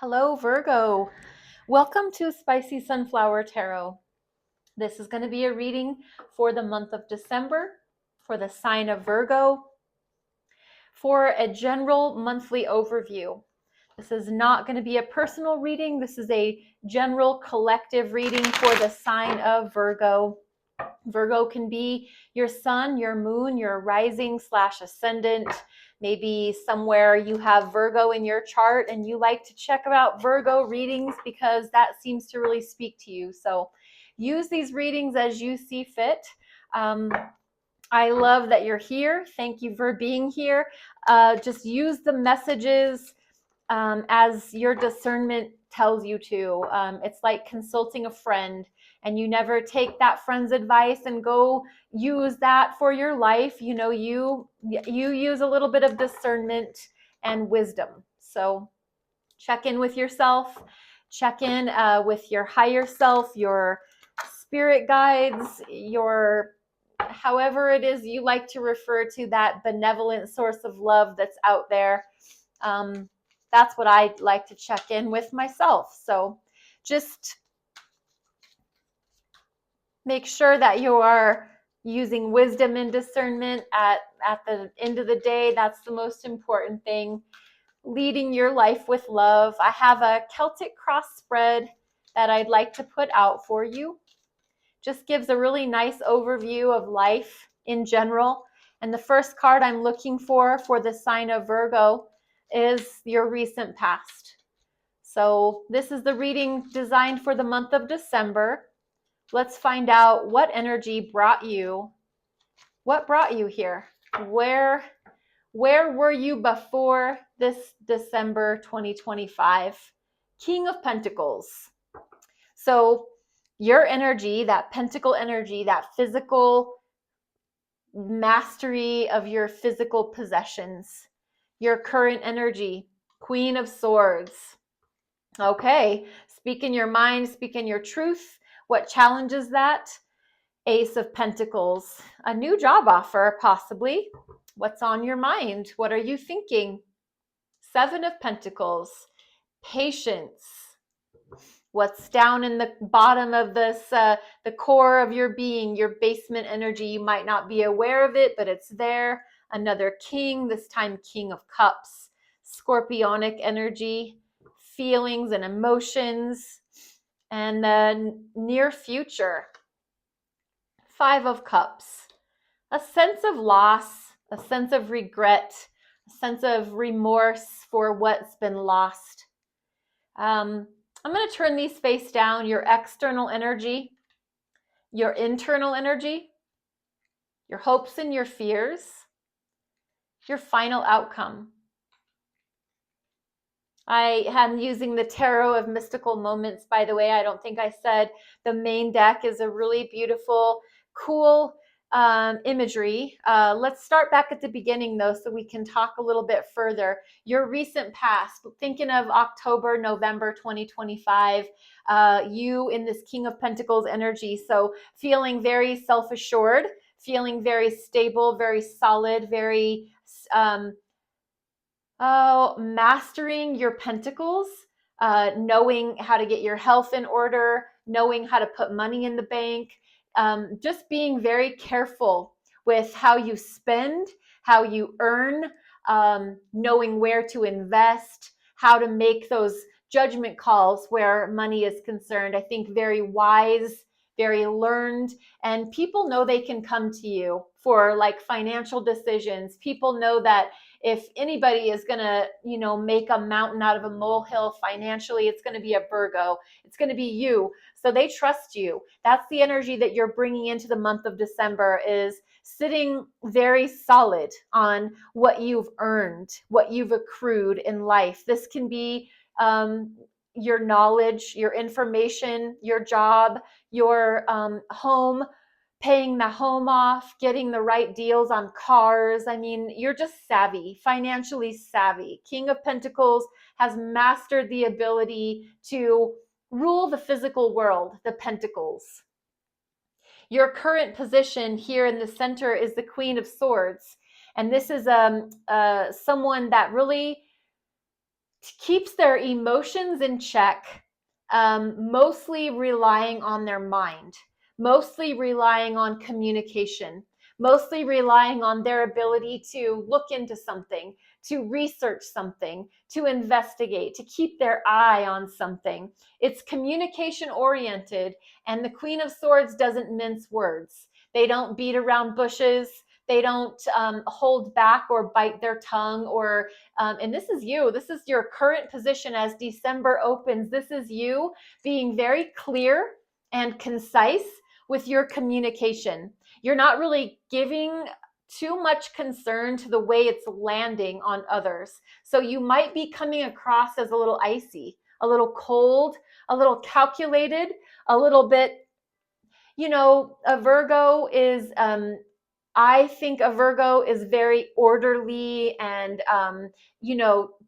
Hello, Virgo. Welcome to Spicy Sunflower Tarot. This is going to be a reading for the month of December for the sign of Virgo for a general monthly overview. This is not going to be a personal reading. This is a general collective reading for the sign of Virgo. Virgo can be your sun, your moon, your rising/ascendant. Maybe somewhere you have Virgo in your chart and you like to check about Virgo readings because that seems to really speak to you. So use these readings as you see fit. I love that you're here. Thank you for being here. Just use the messages as your discernment tells you to. It's like consulting a friend, and you never take that friend's advice and go use that for your life. You use a little bit of discernment and wisdom. So check in with yourself, check in with your higher self, your spirit guides, your however it is you like to refer to that benevolent source of love that's out there. That's what I like to check in with myself. So just make sure that you are using wisdom and discernment at the end of the day. That's the most important thing. Leading your life with love. I have a Celtic cross spread that I'd like to put out for you. Just gives a really nice overview of life in general. And the first card I'm looking for the sign of Virgo is your recent past. So this is the reading designed for the month of December. Let's find out what energy brought you. What brought you here? Where were you before this December 2025? King of Pentacles. So your energy, that pentacle energy, that physical mastery of your physical possessions, your current energy, Queen of Swords. Okay, speak in your mind, speak in your truth. What challenges that? Ace of Pentacles, a new job offer, possibly. What's on your mind? What are you thinking? Seven of Pentacles, patience. What's down in the bottom of this, the core of your being, your basement energy. You might not be aware of it, but it's there. Another king, this time King of Cups, scorpionic energy, feelings and emotions, and the near future. Five of Cups, a sense of loss, a sense of regret, a sense of remorse for what's been lost. I'm going to turn these face down. Your external energy, your internal energy, your hopes and your fears, your final outcome. I am using the Tarot of Mystical Moments, by the way. I don't think I said the main deck is a really beautiful, cool imagery. Let's start back at the beginning, though, so we can talk a little bit further. Your recent past, thinking of October, November 2025, you in this King of Pentacles energy. So feeling very self-assured, feeling very stable, very solid, very mastering your pentacles, knowing how to get your health in order, knowing how to put money in the bank, just being very careful with how you spend, how you earn, knowing where to invest, how to make those judgment calls where money is concerned. I think very wise, very learned, and people know they can come to you for like financial decisions. People know that if anybody is going to, make a mountain out of a molehill financially, it's going to be a Virgo. It's going to be you. So they trust you. That's the energy that you're bringing into the month of December, is sitting very solid on what you've earned, what you've accrued in life. This can be your knowledge, your information, your job, your home, paying the home off, getting the right deals on cars. I mean, you're just savvy, financially savvy. King of Pentacles has mastered the ability to rule the physical world, the pentacles. Your current position here in the center is the Queen of Swords. And this is someone that really keeps their emotions in check, mostly relying on their mind, mostly relying on communication, mostly relying on their ability to look into something, to research something, to investigate, to keep their eye on something. It's communication oriented, and the Queen of Swords doesn't mince words. They don't beat around bushes. They don't hold back or bite their tongue or and this is you. This is your current position as December opens. This is you being very clear and concise with your communication. You're not really giving too much concern to the way it's landing on others. So you might be coming across as a little icy, a little cold, a little calculated, a little bit, a Virgo is I think a Virgo is very orderly and,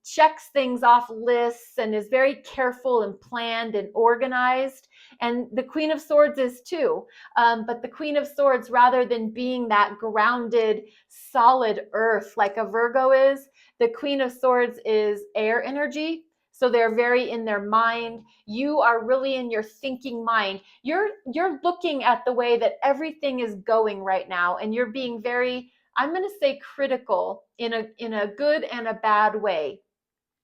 checks things off lists and is very careful and planned and organized. And the Queen of Swords is too. But the Queen of Swords, rather than being that grounded, solid earth like a Virgo is, the Queen of Swords is air energy. So they're very in their mind. You are really in your thinking mind. You're looking at the way that everything is going right now, and you're being very, I'm going to say, critical in a good and a bad way.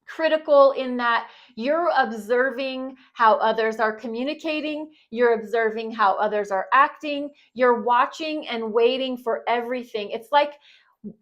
Critical in that you're observing how others are communicating, you're observing how others are acting, you're watching and waiting for everything. It's like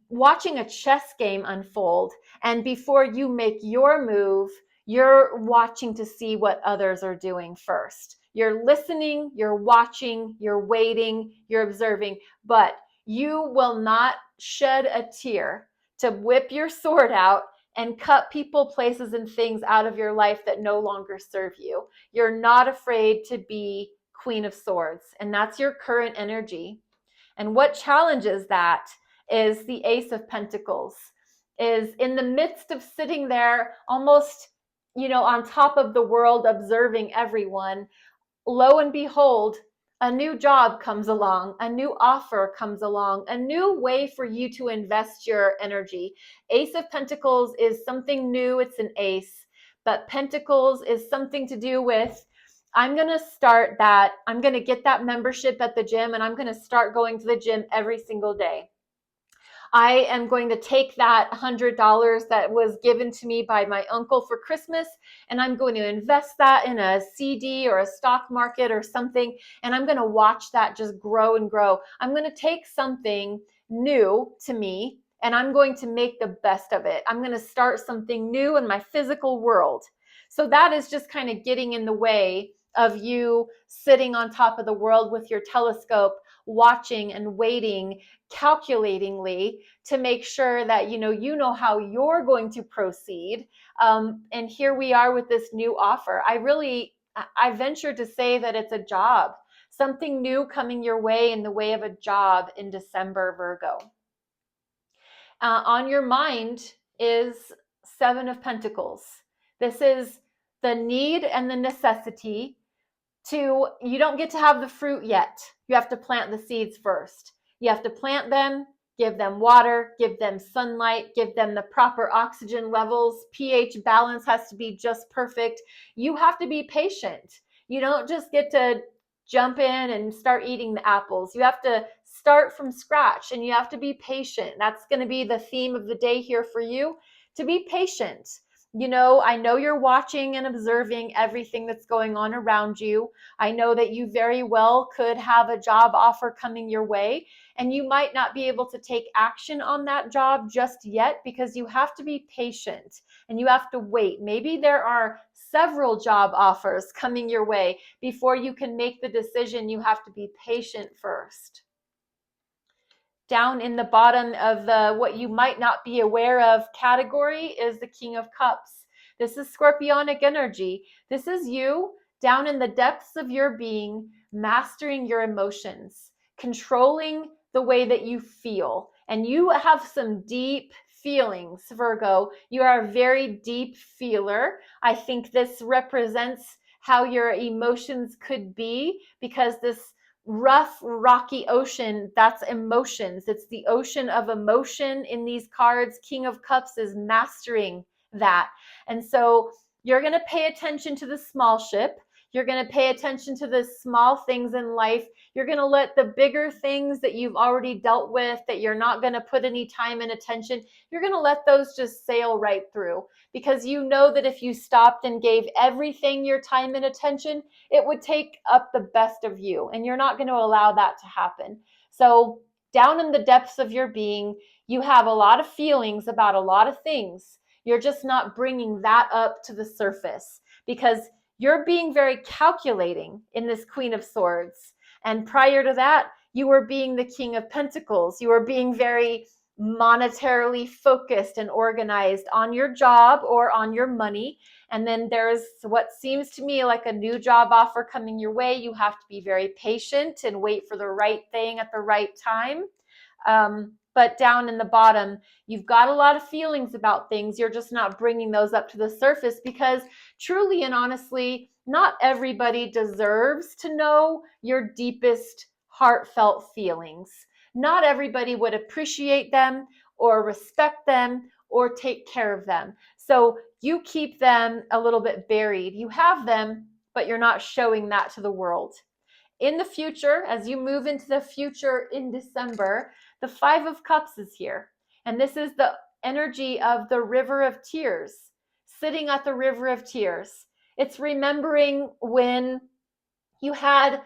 watching a chess game unfold, and before you make your move, you're watching to see what others are doing first. You're listening, you're watching, you're waiting, you're observing, but you will not shed a tear to whip your sword out and cut people, places, and things out of your life that no longer serve you. You're not afraid to be Queen of Swords, and that's your current energy. And what challenges that is the Ace of Pentacles, is in the midst of sitting there almost, on top of the world, observing everyone. Lo and behold, a new job comes along, a new offer comes along, a new way for you to invest your energy. Ace of Pentacles is something new, it's an ace, but Pentacles is something to do with, I'm going to get that membership at the gym, and I'm going to start going to the gym every single day. I am going to take that $100 that was given to me by my uncle for Christmas, and I'm going to invest that in a CD or a stock market or something, and I'm going to watch that just grow and grow. I'm going to take something new to me, and I'm going to make the best of it. I'm going to start something new in my physical world. So that is just kind of getting in the way of you sitting on top of the world with your telescope, watching and waiting calculatingly to make sure that you know how you're going to proceed. And here we are with this new offer. I venture to say that it's a job, something new coming your way in the way of a job in December, Virgo. On your mind is Seven of Pentacles. This is the need and the necessity you don't get to have the fruit yet. You have to plant the seeds first. You have to plant them, give them water, give them sunlight, give them the proper oxygen levels. pH balance has to be just perfect. You have to be patient. You don't just get to jump in and start eating the apples. You have to start from scratch, and you have to be patient. That's going to be the theme of the day here for you, to be patient. I know you're watching and observing everything that's going on around you. I know that you very well could have a job offer coming your way, and you might not be able to take action on that job just yet because you have to be patient and you have to wait. Maybe there are several job offers coming your way before you can make the decision. You have to be patient first. Down in the bottom of the what you might not be aware of category is the King of Cups. This is scorpionic energy. This is you down in the depths of your being, mastering your emotions, controlling the way that you feel. And you have some deep feelings, Virgo. You are a very deep feeler. I think this represents how your emotions could be, because this rough, rocky ocean, that's emotions. It's the ocean of emotion in these cards. King of Cups is mastering that. And so you're going to pay attention to the small ship. You're going to pay attention to the small things in life. You're going to let the bigger things that you've already dealt with, that you're not going to put any time and attention, you're going to let those just sail right through, because you know that if you stopped and gave everything your time and attention, it would take up the best of you, and you're not going to allow that to happen. So down in the depths of your being, you have a lot of feelings about a lot of things. You're just not bringing that up to the surface, because you're being very calculating in this Queen of Swords. And prior to that, you were being the King of Pentacles. You were being very monetarily focused and organized on your job or on your money. And then there's what seems to me like a new job offer coming your way. You have to be very patient and wait for the right thing at the right time. But down in the bottom, you've got a lot of feelings about things. You're just not bringing those up to the surface, because truly and honestly, not everybody deserves to know your deepest heartfelt feelings. Not everybody would appreciate them or respect them or take care of them. So you keep them a little bit buried. You have them, but you're not showing that to the world. In the future, as you move into the future in December, the Five of Cups is here. And this is the energy of the river of tears, sitting at the river of tears. It's remembering when you had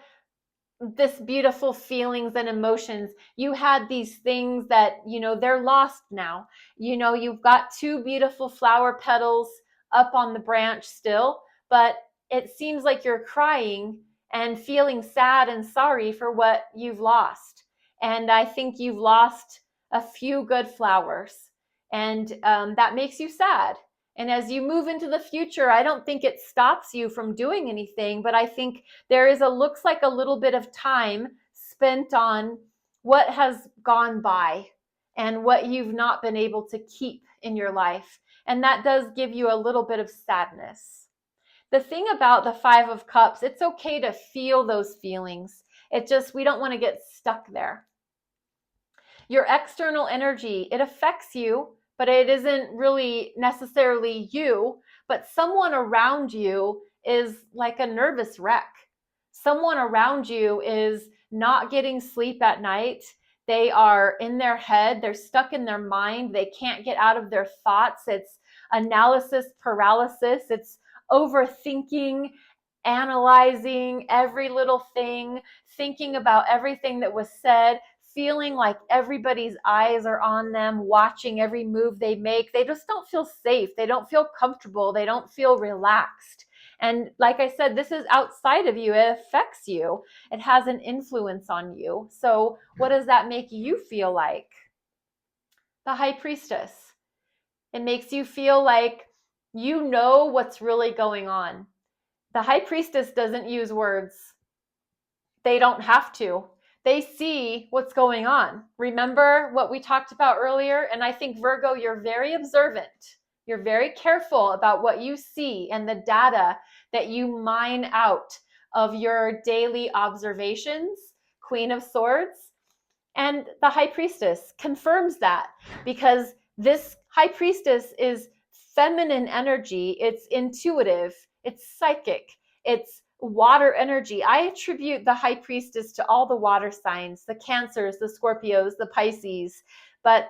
this beautiful feelings and emotions. You had these things that, they're lost now. You've got two beautiful flower petals up on the branch still, but it seems like you're crying and feeling sad and sorry for what you've lost. And I think you've lost a few good flowers, and that makes you sad. And as you move into the future, I don't think it stops you from doing anything, but I think there looks like a little bit of time spent on what has gone by and what you've not been able to keep in your life. And that does give you a little bit of sadness. The thing about the Five of Cups, it's okay to feel those feelings. We don't want to get stuck there. Your external energy, it affects you, but it isn't really necessarily you, but someone around you is like a nervous wreck. Someone around you is not getting sleep at night. They are in their head. They're stuck in their mind. They can't get out of their thoughts. It's analysis paralysis. It's overthinking, analyzing every little thing, thinking about everything that was said, feeling like everybody's eyes are on them, watching every move they make. They just don't feel safe. They don't feel comfortable. They don't feel relaxed. And like I said, this is outside of you. It affects you. It has an influence on you. So what does that make you feel like? The High Priestess. It makes you feel like you know what's really going on. The High Priestess doesn't use words. They don't have to. They see what's going on. Remember what we talked about earlier? And I think, Virgo, you're very observant. You're very careful about what you see and the data that you mine out of your daily observations. Queen of Swords. And the High Priestess confirms that, because this High Priestess is feminine energy. It's intuitive. It's psychic. It's water energy. I attribute the High Priestess to all the water signs, the Cancers, the Scorpios, the Pisces, but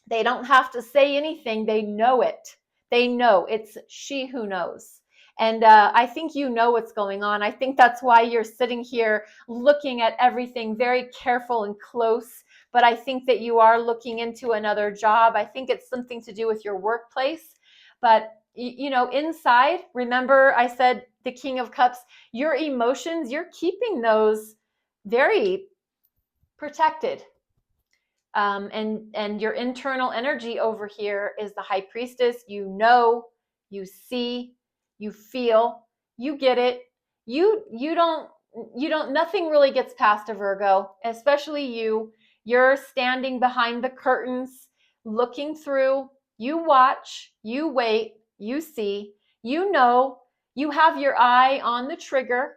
they don't have to say anything. They know it. They know. It's she who knows. And I think you know what's going on. I think that's why you're sitting here looking at everything very careful and close. But I think that you are looking into another job. I think it's something to do with your workplace. But inside, remember I said the King of Cups, your emotions, you're keeping those very protected. And your internal energy over here is the High Priestess. You know, you see, you feel, you get it. You don't, nothing really gets past a Virgo, especially you. You're standing behind the curtains, looking through. You watch, you wait, you see, you know, you have your eye on the trigger.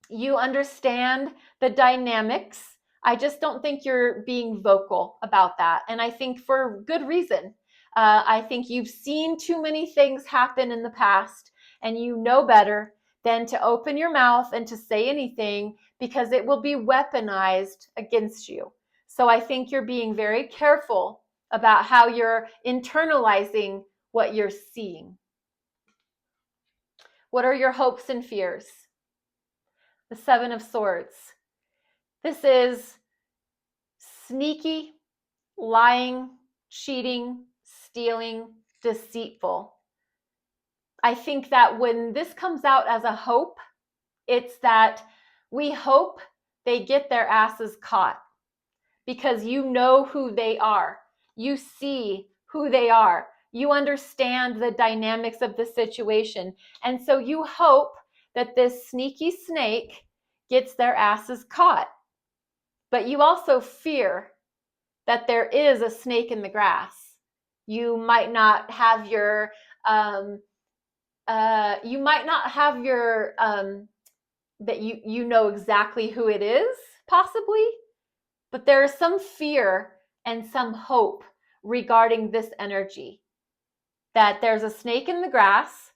You understand the dynamics. I just don't think you're being vocal about that. And I think for good reason. I think you've seen too many things happen in the past, and you know better than to open your mouth and to say anything, because it will be weaponized against you. So I think you're being very careful about how you're internalizing what you're seeing. What are your hopes and fears? The Seven of Swords. This is sneaky, lying, cheating, stealing, deceitful. I think that when this comes out as a hope, it's that we hope they get their asses caught, because you know who they are. You see who they are. You understand the dynamics of the situation. And so you hope that this sneaky snake gets their asses caught. But you also fear that there is a snake in the grass. You might not have your that you know exactly who it is, possibly, but there is some fear and some hope regarding this energy, that there's a snake in the grass.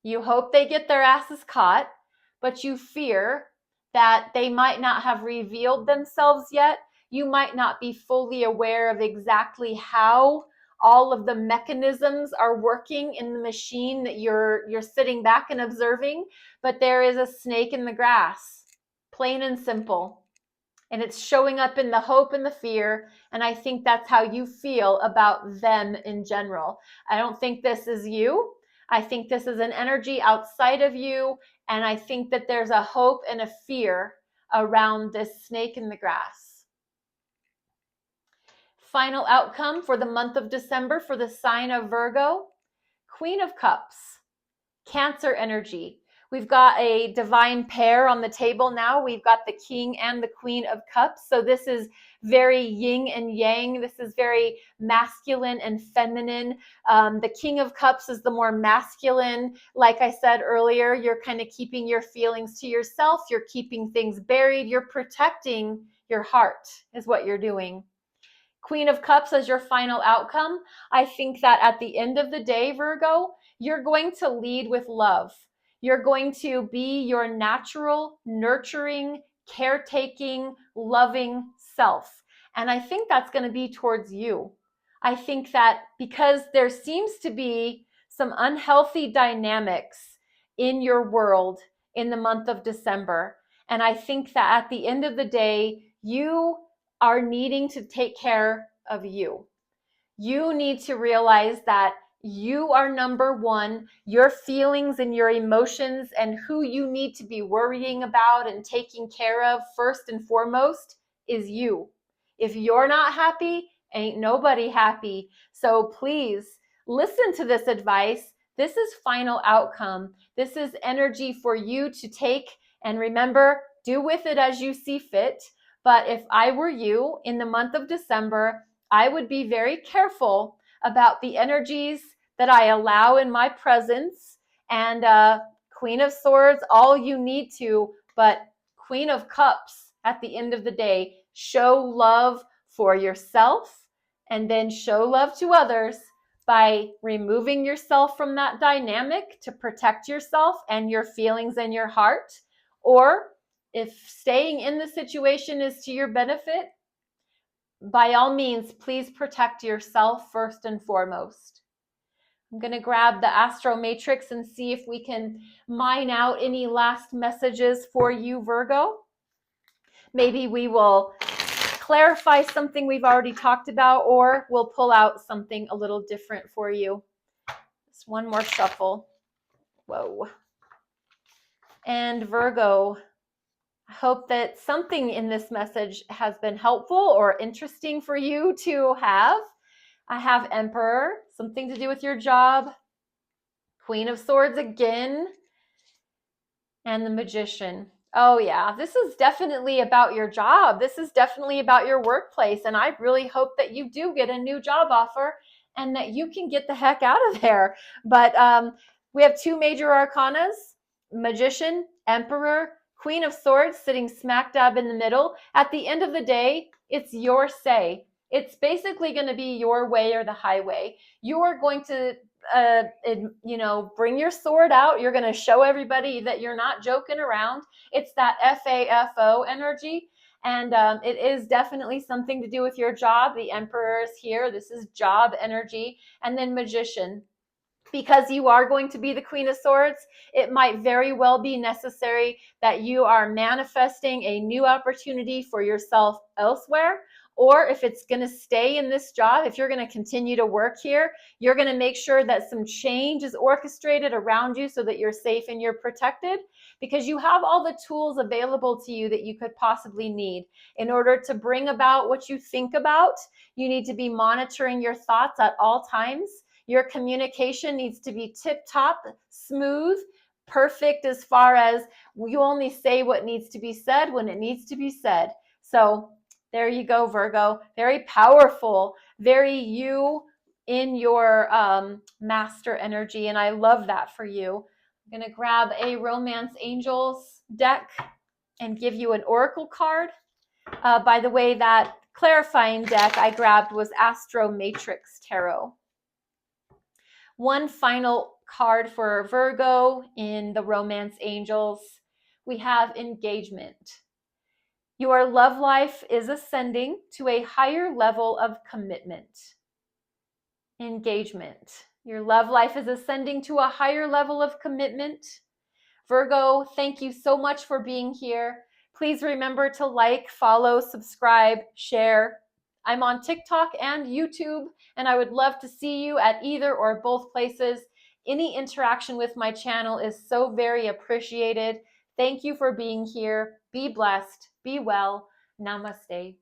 You hope they get their asses caught, but you fear that they might not have revealed themselves yet. You might not be fully aware of exactly how all of the mechanisms are working in the machine that you're sitting back and observing, but there is a snake in the grass, plain and simple. And it's showing up in the hope and the fear. And I think that's how you feel about them in general. I don't think this is you. I think this is an energy outside of you. And I think that there's a hope and a fear around this snake in the grass. Final outcome for the month of December for the sign of Virgo, Queen of Cups, Cancer energy. We've got a divine pair on the table now. We've got the King and the Queen of Cups. So this is very yin and yang. This is very masculine and feminine. The King of Cups is the more masculine. Like I said earlier, you're kind of keeping your feelings to yourself. You're keeping things buried. You're protecting your heart is what you're doing. Queen of Cups as your final outcome. I think that at the end of the day, Virgo, you're going to lead with love. You're going to be your natural, nurturing, caretaking, loving self. And I think that's going to be towards you. I think that because there seems to be some unhealthy dynamics in your world in the month of December. And I think that at the end of the day, you are needing to take care of you. You need to realize that you are number one. Your feelings and your emotions and who you need to be worrying about and taking care of first and foremost is you. If you're not happy, ain't nobody happy. So please listen to this advice. This is final outcome. This is energy for you to take, and remember, do with it as you see fit. But if I were you in the month of December, I would be very careful about the energies that I allow in my presence. And Queen of Swords, all you need to, but Queen of Cups, at the end of the day, show love for yourself and then show love to others by removing yourself from that dynamic to protect yourself and your feelings and your heart. Or if staying in the situation is to your benefit, by all means, please protect yourself first and foremost. I'm going to grab the Astro Matrix and see if we can mine out any last messages for you, Virgo. Maybe we will clarify something we've already talked about, or we'll pull out something a little different for you. Just one more shuffle. Whoa. And Virgo, I hope that something in this message has been helpful or interesting for you to have. I have Emperor, something to do with your job. Queen of Swords again. And the Magician. Oh yeah, this is definitely about your job. This is definitely about your workplace. And I really hope that you do get a new job offer and that you can get the heck out of there. But we have two major arcanas, Magician, Emperor, Queen of Swords sitting smack dab in the middle. At the end of the day, it's your say. It's basically going to be your way or the highway. You are going to, bring your sword out. You're going to show everybody that you're not joking around. It's that FAFO energy. And it is definitely something to do with your job. The Emperor is here. This is job energy. And then Magician. Because you are going to be the Queen of Swords, it might very well be necessary that you are manifesting a new opportunity for yourself elsewhere. Or if it's going to stay in this job, if you're going to continue to work here, you're going to make sure that some change is orchestrated around you so that you're safe and you're protected, because you have all the tools available to you that you could possibly need. In order to bring about what you think about, you need to be monitoring your thoughts at all times. Your communication needs to be tip-top, smooth, perfect, as far as you only say what needs to be said when it needs to be said. So there you go, Virgo. Very powerful, very you in your master energy, and I love that for you. I'm going to grab a Romance Angels deck and give you an oracle card. By the way, that clarifying deck I grabbed was Astro Matrix Tarot. One final card for Virgo in the Romance Angels. We have Engagement. Your love life is ascending to a higher level of commitment. Engagement. Your love life is ascending to a higher level of commitment. Virgo, thank you so much for being here. Please remember to like, follow, subscribe, share. I'm on TikTok and YouTube, and I would love to see you at either or both places. Any interaction with my channel is so very appreciated. Thank you for being here. Be blessed. Be well. Namaste.